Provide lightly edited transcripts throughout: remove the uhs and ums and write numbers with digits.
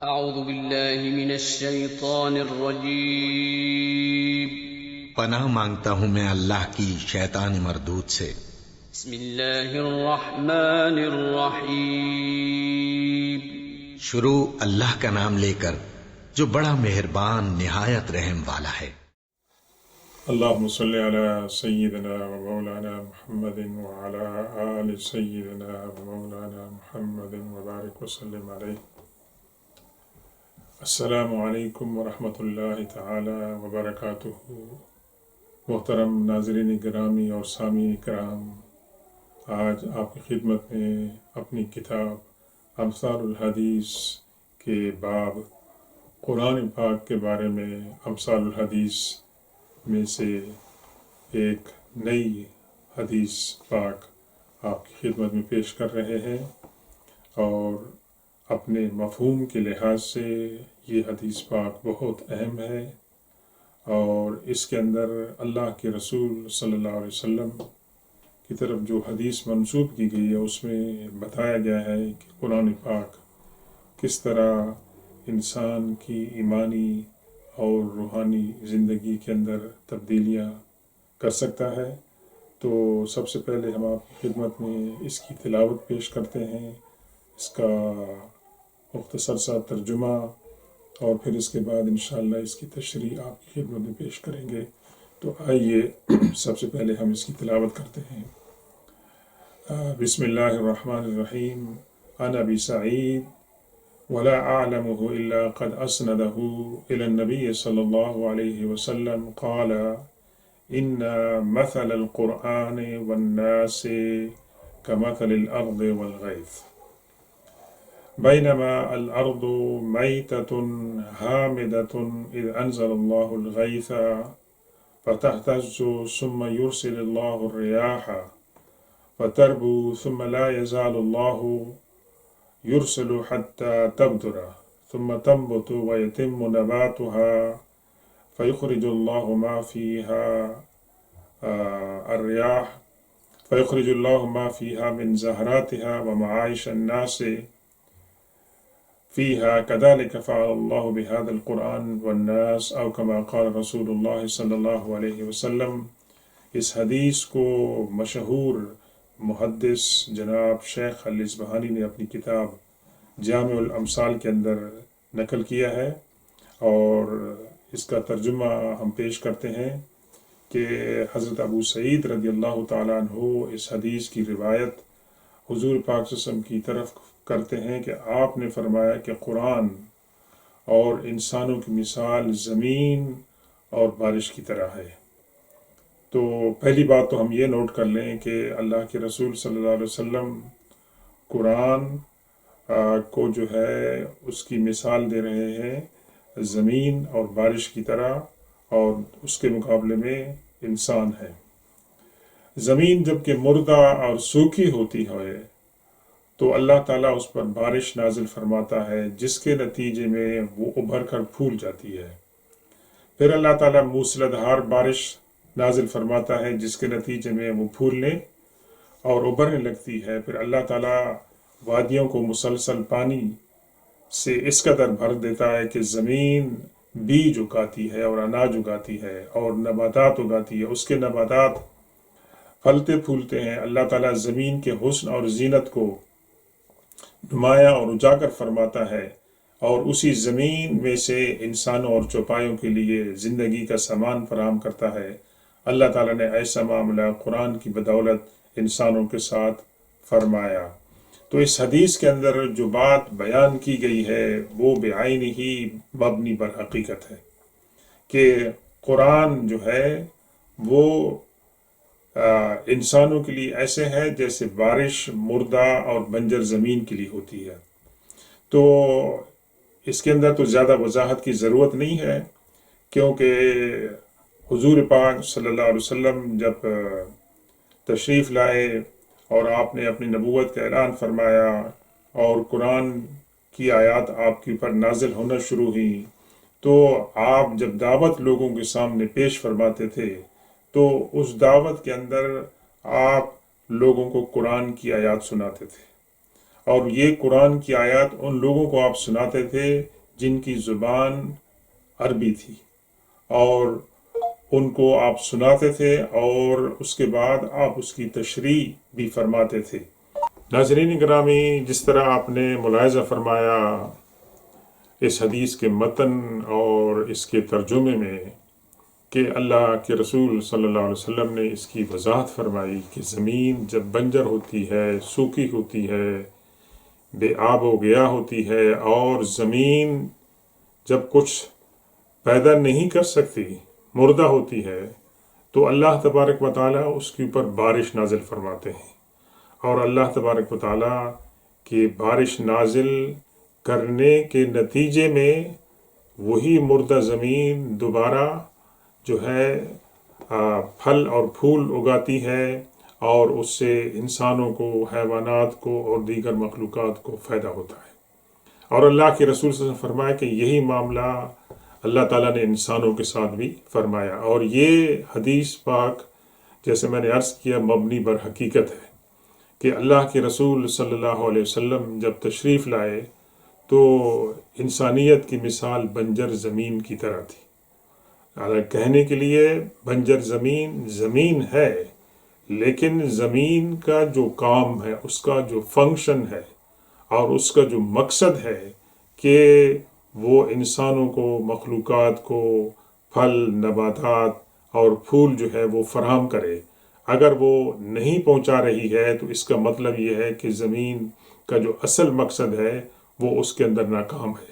اعوذ باللہ من الشیطان الرجیم۔ پناہ مانگتا ہوں میں اللہ کی شیطان مردود سے۔ بسم اللہ الرحمن الرحیم۔ شروع اللہ کا نام لے کر جو بڑا مہربان نہایت رحم والا ہے۔ اللهم صل على سيدنا ومولانا محمد وعلى آل سيدنا ومولانا محمد وبارك وسلم عليه۔ السلام علیکم ورحمۃ اللہ تعالی وبرکاتہ۔ محترم ناظرین گرامی اور سامعین کرام، آج آپ کی خدمت میں اپنی کتاب امثال الحدیث کے باب قرآن پاک کے بارے میں امثال الحدیث میں سے ایک نئی حدیث پاک آپ کی خدمت میں پیش کر رہے ہیں، اور اپنے مفہوم کے لحاظ سے یہ حدیث پاک بہت اہم ہے، اور اس کے اندر اللہ کے رسول صلی اللہ علیہ وسلم کی طرف جو حدیث منسوب کی گئی ہے اس میں بتایا گیا ہے کہ قرآن پاک کس طرح انسان کی ایمانی اور روحانی زندگی کے اندر تبدیلیاں کر سکتا ہے۔ تو سب سے پہلے ہم آپ کی خدمت میں اس کی تلاوت پیش کرتے ہیں، اس کا مختصر سا ترجمہ، اور پھر اس کے بعد انشاءاللہ اس کی تشریح آپ کی خدمت میں پیش کریں گے۔ تو آئیے سب سے پہلے ہم اس کی تلاوت کرتے ہیں۔ بسم اللہ الرحمن الرحیم۔ عن ابی سعید ولا اعلمه الا قد اسنده الى النبي صلی اللہ علیہ وسلم قال ان مثل القرآن والناس كمثل الارض والغيث بينما الأرض ميتة هامدة إذ أنزل الله الغيث فتهتز ثم يرسل الله الرياح فتربو ثم لا يزال الله يرسل حتى تبدر ثم تنبت ويتم نباتها فيخرج الله ما فيها الرياح فيخرج الله ما فيها من زهراتها ومعايش الناس فيها كذلك فعل الله بهذا القرآن والناس أو كما قال رسول الله صلی اللہ علیہ وسلم۔ اس حدیث کو مشہور محدث جناب شیخ الاصبہانی نے اپنی کتاب جامع الامثال کے اندر نقل کیا ہے، اور اس کا ترجمہ ہم پیش کرتے ہیں کہ حضرت ابو سعید رضی اللہ تعالیٰ عنہ اس حدیث کی روایت حضور پاک صلی اللہ علیہ وسلم کی طرف کرتے ہیں کہ آپ نے فرمایا کہ قرآن اور انسانوں کی مثال زمین اور بارش کی طرح ہے۔ تو پہلی بات تو ہم یہ نوٹ کر لیں کہ اللہ کے رسول صلی اللہ علیہ وسلم قرآن کو جو ہے اس کی مثال دے رہے ہیں زمین اور بارش کی طرح، اور اس کے مقابلے میں انسان ہے۔ زمین جب کہ مردہ اور سوکھی ہوتی ہے تو اللہ تعالیٰ اس پر بارش نازل فرماتا ہے، جس کے نتیجے میں وہ ابھر کر پھول جاتی ہے۔ پھر اللہ تعالیٰ موسلادھار بارش نازل فرماتا ہے، جس کے نتیجے میں وہ پھولنے اور ابھرنے لگتی ہے۔ پھر اللہ تعالیٰ وادیوں کو مسلسل پانی سے اس قدر بھر دیتا ہے کہ زمین بیج اگاتی ہے اور اناج اگاتی ہے اور نباتات اگاتی ہے، اس کے نباتات پھلتے پھولتے ہیں۔ اللہ تعالیٰ زمین کے حسن اور زینت کو نمایاں اور اجاگر فرماتا ہے، اور اسی زمین میں سے انسانوں اور چوپایوں کے لیے زندگی کا سامان فراہم کرتا ہے۔ اللہ تعالیٰ نے ایسا معاملہ قرآن کی بدولت انسانوں کے ساتھ فرمایا۔ تو اس حدیث کے اندر جو بات بیان کی گئی ہے وہ بعین ہی مبنی بر حقیقت ہے کہ قرآن جو ہے وہ انسانوں کے لیے ایسے ہے جیسے بارش مردہ اور بنجر زمین کے لیے ہوتی ہے۔ تو اس کے اندر تو زیادہ وضاحت کی ضرورت نہیں ہے، کیونکہ حضور پاک صلی اللہ علیہ وسلم جب تشریف لائے اور آپ نے اپنی نبوت کا اعلان فرمایا اور قرآن کی آیات آپ کے اوپر نازل ہونا شروع ہوئی، تو آپ جب دعوت لوگوں کے سامنے پیش فرماتے تھے تو اس دعوت کے اندر آپ لوگوں کو قرآن کی آیات سناتے تھے، اور یہ قرآن کی آیات ان لوگوں کو آپ سناتے تھے جن کی زبان عربی تھی، اور ان کو آپ سناتے تھے اور اس کے بعد آپ اس کی تشریح بھی فرماتے تھے۔ ناظرین گرامی، جس طرح آپ نے ملاحظہ فرمایا اس حدیث کے متن اور اس کے ترجمے میں کہ اللہ کے رسول صلی اللہ علیہ وسلم نے اس کی وضاحت فرمائی کہ زمین جب بنجر ہوتی ہے، سوکھی ہوتی ہے، بے آب و گیا ہوتی ہے، اور زمین جب کچھ پیدا نہیں کر سکتی، مردہ ہوتی ہے، تو اللہ تبارک و تعالیٰ اس کے اوپر بارش نازل فرماتے ہیں، اور اللہ تبارک و تعالیٰ کی بارش نازل کرنے کے نتیجے میں وہی مردہ زمین دوبارہ جو ہے پھل اور پھول اگاتی ہے، اور اس سے انسانوں کو، حیوانات کو اور دیگر مخلوقات کو فائدہ ہوتا ہے۔ اور اللہ کے رسول صلی اللہ علیہ وسلم فرمایا کہ یہی معاملہ اللہ تعالیٰ نے انسانوں کے ساتھ بھی فرمایا، اور یہ حدیث پاک جیسے میں نے عرض کیا مبنی بر حقیقت ہے کہ اللہ کے رسول صلی اللہ علیہ وسلم جب تشریف لائے تو انسانیت کی مثال بنجر زمین کی طرح تھی۔ کہنے کے لیے بنجر زمین زمین ہے، لیکن زمین کا جو کام ہے، اس کا جو فنکشن ہے اور اس کا جو مقصد ہے کہ وہ انسانوں کو، مخلوقات کو پھل، نباتات اور پھول جو ہے وہ فراہم کرے، اگر وہ نہیں پہنچا رہی ہے تو اس کا مطلب یہ ہے کہ زمین کا جو اصل مقصد ہے وہ اس کے اندر ناکام ہے۔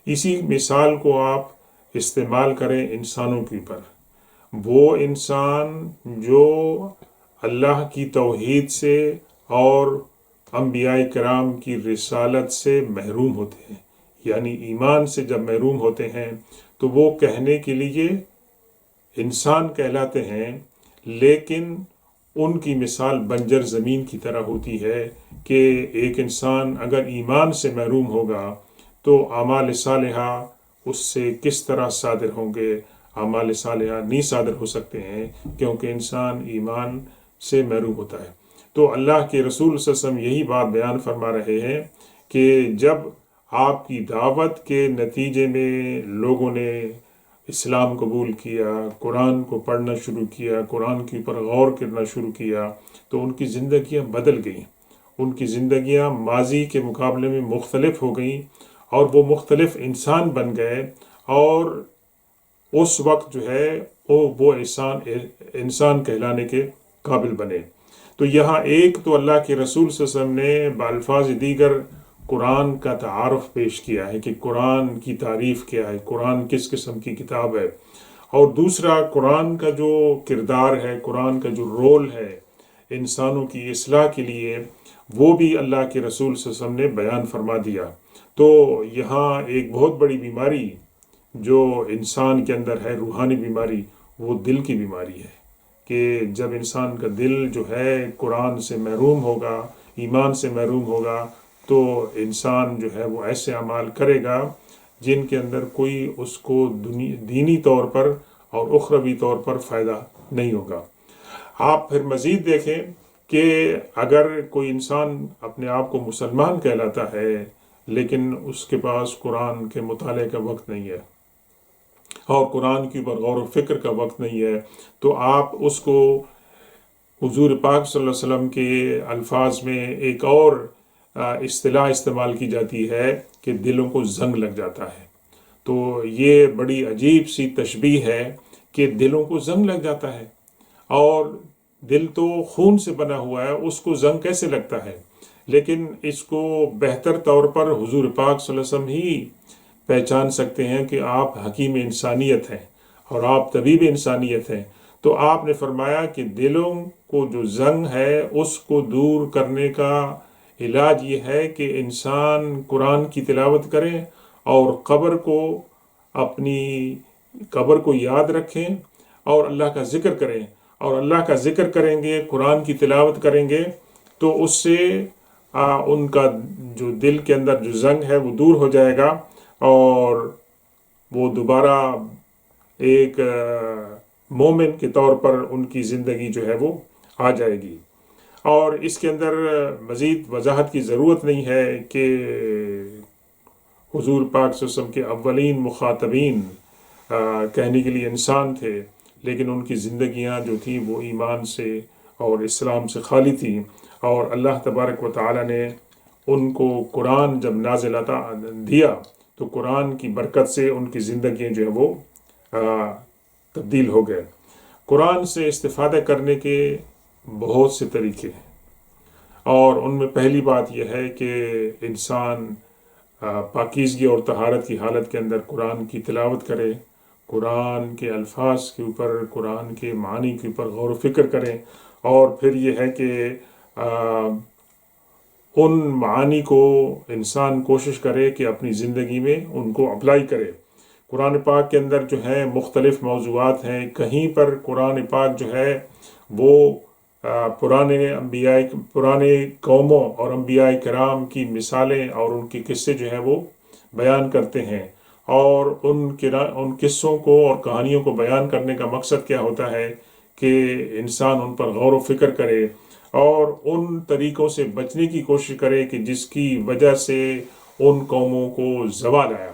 اسی مثال کو آپ استعمال کریں انسانوں کے اوپر۔ وہ انسان جو اللہ کی توحید سے اور انبیاء کرام کی رسالت سے محروم ہوتے ہیں، یعنی ایمان سے جب محروم ہوتے ہیں تو وہ کہنے کے لیے انسان کہلاتے ہیں، لیکن ان کی مثال بنجر زمین کی طرح ہوتی ہے کہ ایک انسان اگر ایمان سے محروم ہوگا تو اعمال صالحہ اس سے کس طرح صادر ہوں گے؟ اعمال صالحہ نہیں صادر ہو سکتے ہیں کیونکہ انسان ایمان سے محروم ہوتا ہے۔ تو اللہ کے رسول صلی اللہ علیہ وسلم یہی بات بیان فرما رہے ہیں کہ جب آپ کی دعوت کے نتیجے میں لوگوں نے اسلام قبول کیا، قرآن کو پڑھنا شروع کیا، قرآن کے اوپر غور کرنا شروع کیا، تو ان کی زندگیاں بدل گئیں، ان کی زندگیاں ماضی کے مقابلے میں مختلف ہو گئیں، اور وہ مختلف انسان بن گئے، اور اس وقت جو ہے وہ انسان کہلانے کے قابل بنے۔ تو یہاں ایک تو اللہ کے رسول صلی اللہ علیہ وسلم نے بالفاظ دیگر قرآن کا تعارف پیش کیا ہے کہ قرآن کی تعریف کیا ہے، قرآن کس قسم کی کتاب ہے، اور دوسرا قرآن کا جو کردار ہے، قرآن کا جو رول ہے انسانوں کی اصلاح کے لیے، وہ بھی اللہ کے رسول صلی اللہ علیہ وسلم نے بیان فرما دیا۔ تو یہاں ایک بہت بڑی بیماری جو انسان کے اندر ہے، روحانی بیماری، وہ دل کی بیماری ہے کہ جب انسان کا دل جو ہے قرآن سے محروم ہوگا، ایمان سے محروم ہوگا، تو انسان جو ہے وہ ایسے اعمال کرے گا جن کے اندر کوئی اس کو دینی طور پر اور اخروی طور پر فائدہ نہیں ہوگا۔ آپ پھر مزید دیکھیں کہ اگر کوئی انسان اپنے آپ کو مسلمان کہلاتا ہے لیکن اس کے پاس قرآن کے مطالعے کا وقت نہیں ہے اور قرآن کے اوپر غور و فکر کا وقت نہیں ہے، تو آپ اس کو حضور پاک صلی اللہ علیہ وسلم کے الفاظ میں ایک اور اصطلاح استعمال کی جاتی ہے کہ دلوں کو زنگ لگ جاتا ہے۔ تو یہ بڑی عجیب سی تشبیہ ہے کہ دلوں کو زنگ لگ جاتا ہے، اور دل تو خون سے بنا ہوا ہے، اس کو زنگ کیسے لگتا ہے؟ لیکن اس کو بہتر طور پر حضور پاک صلی اللہ علیہ وسلم ہی پہچان سکتے ہیں کہ آپ حکیم انسانیت ہیں اور آپ طبیب انسانیت ہیں۔ تو آپ نے فرمایا کہ دلوں کو جو زنگ ہے اس کو دور کرنے کا علاج یہ ہے کہ انسان قرآن کی تلاوت کریں اور اپنی قبر کو یاد رکھیں اور اللہ کا ذکر کریں، اور اللہ کا ذکر کریں گے، قرآن کی تلاوت کریں گے، تو اس سے ان کا جو دل کے اندر جو زنگ ہے وہ دور ہو جائے گا، اور وہ دوبارہ ایک مومن کے طور پر ان کی زندگی جو ہے وہ آ جائے گی۔ اور اس کے اندر مزید وضاحت کی ضرورت نہیں ہے کہ حضور پاک صلی اللہ علیہ وسلم کے اولین مخاطبین کہنے کے لیے انسان تھے، لیکن ان کی زندگیاں جو تھیں وہ ایمان سے اور اسلام سے خالی تھیں، اور اللہ تبارک و تعالی نے ان کو قرآن جب نازل دیا تو قرآن کی برکت سے ان کی زندگیاں جو ہے وہ تبدیل ہو گئے۔ قرآن سے استفادہ کرنے کے بہت سے طریقے ہیں، اور ان میں پہلی بات یہ ہے کہ انسان پاکیزگی اور طہارت کی حالت کے اندر قرآن کی تلاوت کرے، قرآن کے الفاظ کے اوپر، قرآن کے معنی کے اوپر غور و فکر کریں، اور پھر یہ ہے کہ ان معانی کو انسان کوشش کرے کہ اپنی زندگی میں ان کو اپلائی کرے۔ قرآن پاک کے اندر جو ہے مختلف موضوعات ہیں، کہیں پر قرآن پاک جو ہے وہ پرانے قوموں اور انبیاء کرام کی مثالیں اور ان کے قصے جو ہیں وہ بیان کرتے ہیں، اور ان قصوں کو اور کہانیوں کو بیان کرنے کا مقصد کیا ہوتا ہے کہ انسان ان پر غور و فکر کرے اور ان طریقوں سے بچنے کی کوشش کرے کہ جس کی وجہ سے ان قوموں کو زوال آیا۔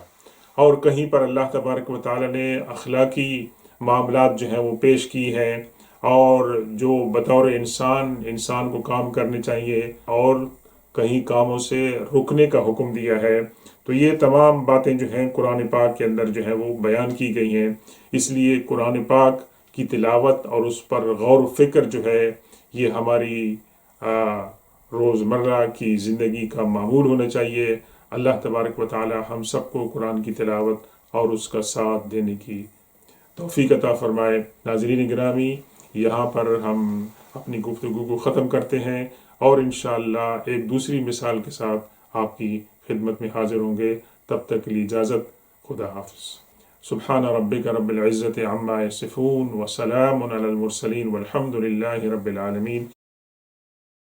اور کہیں پر اللہ تبارک و تعالی نے اخلاقی معاملات جو ہیں وہ پیش کی ہیں، اور جو بطور انسان کو کام کرنے چاہیے، اور کہیں کاموں سے رکنے کا حکم دیا ہے۔ تو یہ تمام باتیں جو ہیں قرآن پاک کے اندر جو ہے وہ بیان کی گئی ہیں۔ اس لیے قرآن پاک کی تلاوت اور اس پر غور و فکر جو ہے یہ ہماری روزمرہ کی زندگی کا معمول ہونا چاہیے۔ اللہ تبارک و تعالی ہم سب کو قرآن کی تلاوت اور اس کا ساتھ دینے کی توفیق عطا فرمائے۔ ناظرین گرامی، یہاں پر ہم اپنی گفتگو کو ختم کرتے ہیں، اور انشاءاللہ ایک دوسری مثال کے ساتھ آپ کی خدمت میں حاضر ہوں گے۔ تب تک کے لیے اجازت، خدا حافظ۔ سبحان ربک رب العزت عما یصفون وسلام علی المرسلین والحمد للہ رب العالمین۔